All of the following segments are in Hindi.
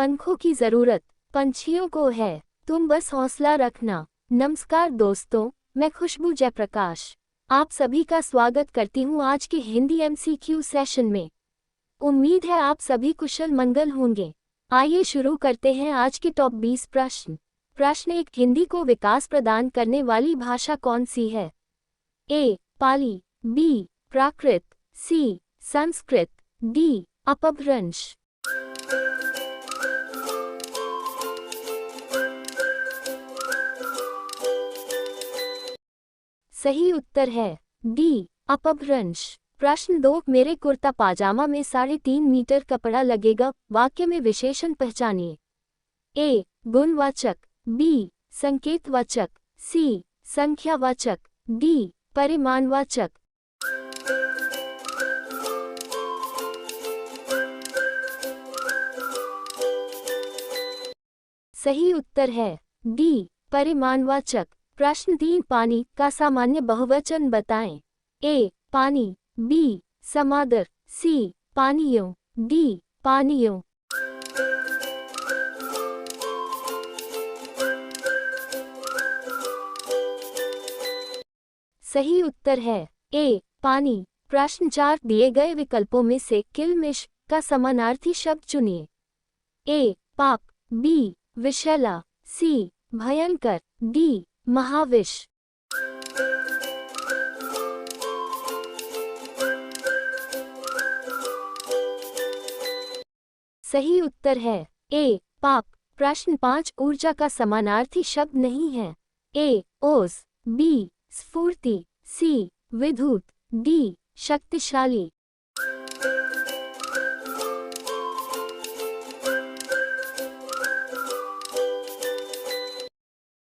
पंखों की जरूरत पंछियों को है, तुम बस हौसला रखना। नमस्कार दोस्तों, मैं खुशबू जयप्रकाश आप सभी का स्वागत करती हूँ आज के हिंदी MCQ सेशन में। उम्मीद है आप सभी कुशल मंगल होंगे। आइए शुरू करते हैं आज के टॉप 20 प्रश्न। प्रश्न 1, हिंदी को विकास प्रदान करने वाली भाषा कौन सी है? ए. पाली, बी. प्राकृत, सी. संस्कृत, डी. अपभ्रंश। सही उत्तर है डी. अपभ्रंश। प्रश्न 2, मेरे कुर्ता पाजामा में 3.5 मीटर कपड़ा लगेगा, वाक्य में विशेषण पहचानिए। ए. गुणवाचक, बी. संकेतवाचक, सी. संख्यावाचक, डी. परिमाणवाचक। सही उत्तर है डी. परिमाणवाचक। प्रश्न 3, पानी का सामान्य बहुवचन बताएं। ए. पानी, बी. समादर, सी. पानियों, डी. पानियों। सही उत्तर है ए. पानी। प्रश्न 4, दिए गए विकल्पों में से किल्मिश का समानार्थी शब्द चुनिए। ए. पाप, बी. विषैला, सी. भयंकर, डी. महाविष। सही उत्तर है ए. पाप। प्रश्न 5, ऊर्जा का समानार्थी शब्द नहीं है। ए. ओज, बी. स्फूर्ति, सी. विद्युत, डी. शक्तिशाली।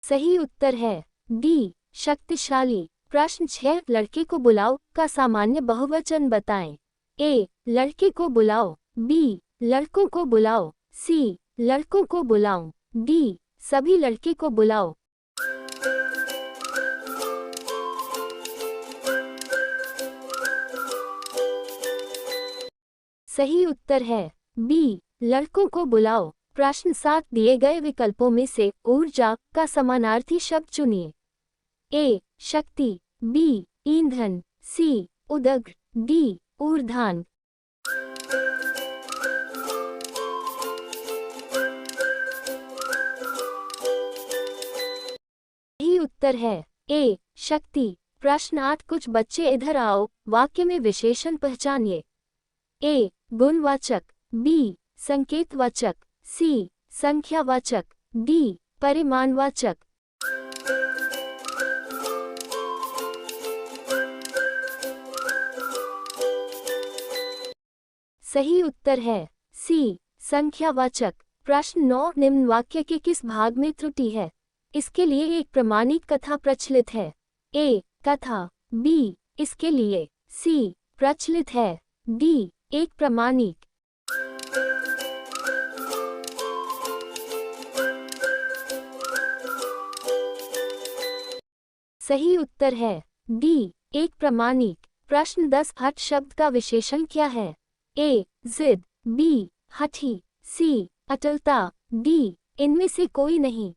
सही उत्तर है डी. शक्तिशाली। प्रश्न 6, लड़के को बुलाओ का सामान्य बहुवचन बताएं। ए. लड़के को बुलाओ, बी. लड़कों को बुलाओ, सी. लड़कों को बुलाओ, डी. सभी लड़के को बुलाओ। सही उत्तर है बी. लड़कों को बुलाओ। प्रश्न 7, दिए गए विकल्पों में से ऊर्जा का समानार्थी शब्द चुनिए। ए. शक्ति, बी. ईंधन, सी. उदग्र, डी. ऊर्ध्वान। सही उत्तर है ए. शक्ति। प्रश्न 8, कुछ बच्चे इधर आओ वाक्य में विशेषण पहचानिए। ए. गुणवाचक, बी. संकेतवाचक, सी. संख्यावाचक, डी. परिमाणवाचक। सही उत्तर है सी. संख्यावाचक। प्रश्न 9, निम्न वाक्य के किस भाग में त्रुटि है? इसके लिए एक प्रमाणित कथा प्रचलित है। ए. कथा, बी. इसके लिए, सी. प्रचलित है, डी. एक प्रमाणिक। सही उत्तर है डी. एक प्रमाणिक। प्रश्न 10, हठ शब्द का विशेषण क्या है? ए. जिद, बी. हठी, सी. अटलता, डी. इनमें से कोई नहीं।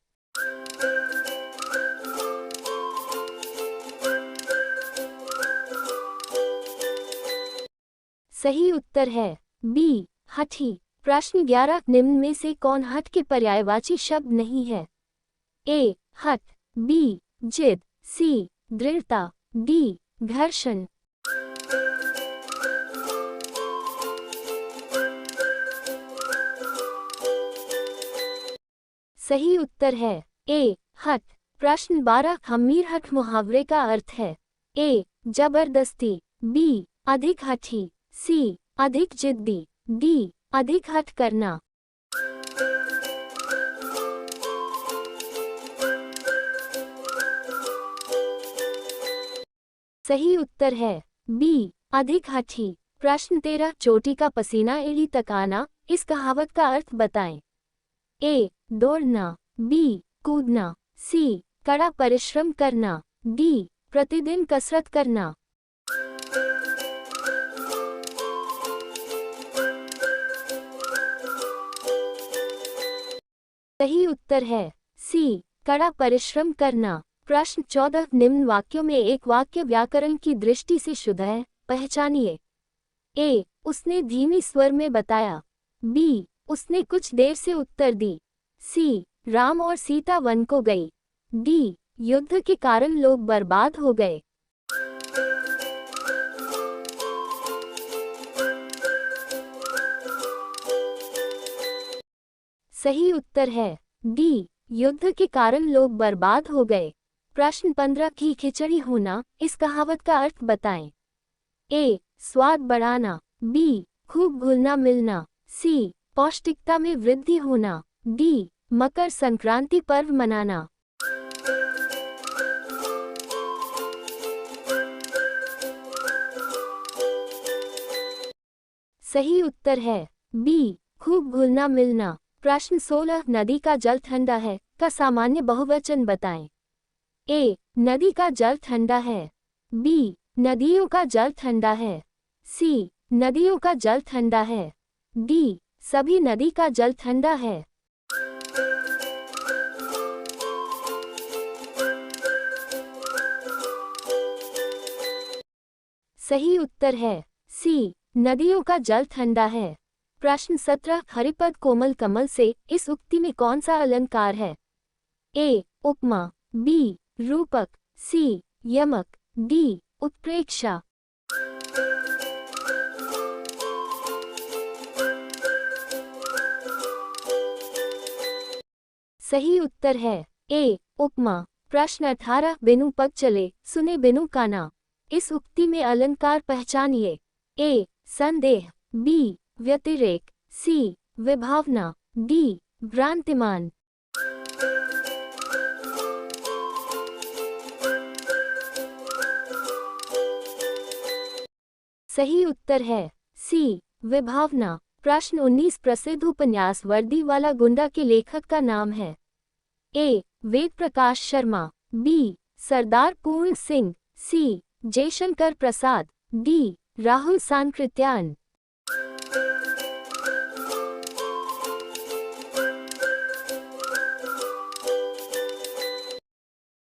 सही उत्तर है बी. हठी। प्रश्न 11, निम्न में से कौन हठ के पर्यायवाची शब्द नहीं है? ए. हठ, बी. जिद, सी. दृढ़ता, डी. घर्षण। सही उत्तर है ए. हठ। प्रश्न 12, हम्मीरहठ मुहावरे का अर्थ है। ए. जबरदस्ती, बी. अधिक हठी, सी. अधिक जिद्दी, डी. अधिक हठ करना। सही उत्तर है बी. अधिक हठी। प्रश्न 13, चोटी का पसीना एड़ी तक आना, इस कहावत का अर्थ बताएं। ए. दौड़ना, बी. कूदना, सी. कड़ा परिश्रम करना, डी. प्रतिदिन कसरत करना। सही उत्तर है सी, कड़ा परिश्रम करना। प्रश्न 14 निम्न वाक्यों में एक वाक्य व्याकरण की दृष्टि से शुद्ध है, पहचानिए। ए, उसने धीमी स्वर में बताया। बी, उसने कुछ देर से उत्तर दी। सी, राम और सीता वन को गई। डी, युद्ध के कारण लोग बर्बाद हो गए। सही उत्तर है डी, युद्ध के कारण लोग बर्बाद हो गए। प्रश्न 15 की खिचड़ी होना, इस कहावत का अर्थ बताएं। ए, स्वाद बढ़ाना। बी, खूब घुलना मिलना। सी, पौष्टिकता में वृद्धि होना। डी, मकर संक्रांति पर्व मनाना। सही उत्तर है बी, खूब घुलना मिलना। प्रश्न 16 नदी का जल ठंडा है का सामान्य बहुवचन बताएं। ए, नदी का जल ठंडा है। बी, नदियों का जल ठंडा है। सी, नदियों का जल ठंडा है। डी, सभी नदी का जल ठंडा है। सही उत्तर है सी, नदियों का जल ठंडा है। प्रश्न 17 हरिपद कोमल कमल से, इस उक्ति में कौन सा अलंकार है। ए, उपमा। बी, रूपक। सी, यमक। डी, उत्प्रेक्षा। सही उत्तर है ए, उपमा। प्रश्न 18 बिनु पग चले, सुने बिनु काना, इस उक्ति में अलंकार पहचानिए। ए, संदेह। बी, व्यतिरेक। सी, विभावना। डी, भ्रांतिमान। सही उत्तर है सी, विभावना। प्रश्न 19 प्रसिद्ध उपन्यास वर्दी वाला गुंडा के लेखक का नाम है। ए, वेद प्रकाश शर्मा। बी, सरदार पूर्ण सिंह। सी, जयशंकर प्रसाद। डी, राहुल सांकृत्यान।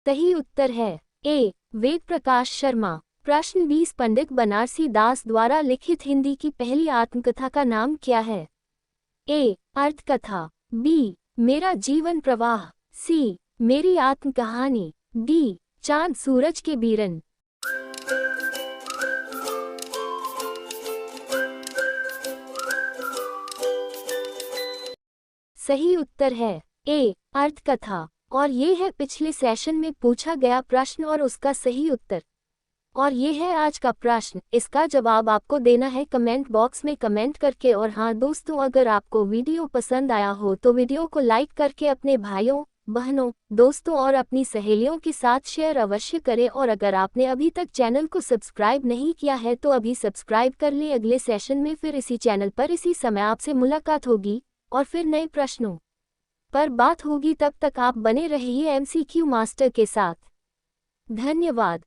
सही उत्तर है ए, वेद प्रकाश शर्मा। प्रश्न 20 पंडित बनारसी दास द्वारा लिखित हिंदी की पहली आत्मकथा का नाम क्या है। ए, अर्थकथा। बी, मेरा जीवन प्रवाह। सी, मेरी आत्मकहानी। डी, चांद सूरज के बीरन। सही उत्तर है ए, अर्थकथा। और ये है पिछले सेशन में पूछा गया प्रश्न और उसका सही उत्तर। और ये है आज का प्रश्न, इसका जवाब आपको देना है कमेंट बॉक्स में कमेंट करके। और हाँ दोस्तों, अगर आपको वीडियो पसंद आया हो तो वीडियो को लाइक करके अपने भाइयों, बहनों, दोस्तों और अपनी सहेलियों के साथ शेयर अवश्य करें। और अगर आपने अभी तक चैनल को सब्सक्राइब नहीं किया है तो अभी सब्सक्राइब कर लें। अगले सेशन में फिर इसी चैनल पर इसी समय आपसे मुलाकात होगी और फिर नए प्रश्नों पर बात होगी। तब तक आप बने रहिए MCQ मास्टर के साथ। धन्यवाद।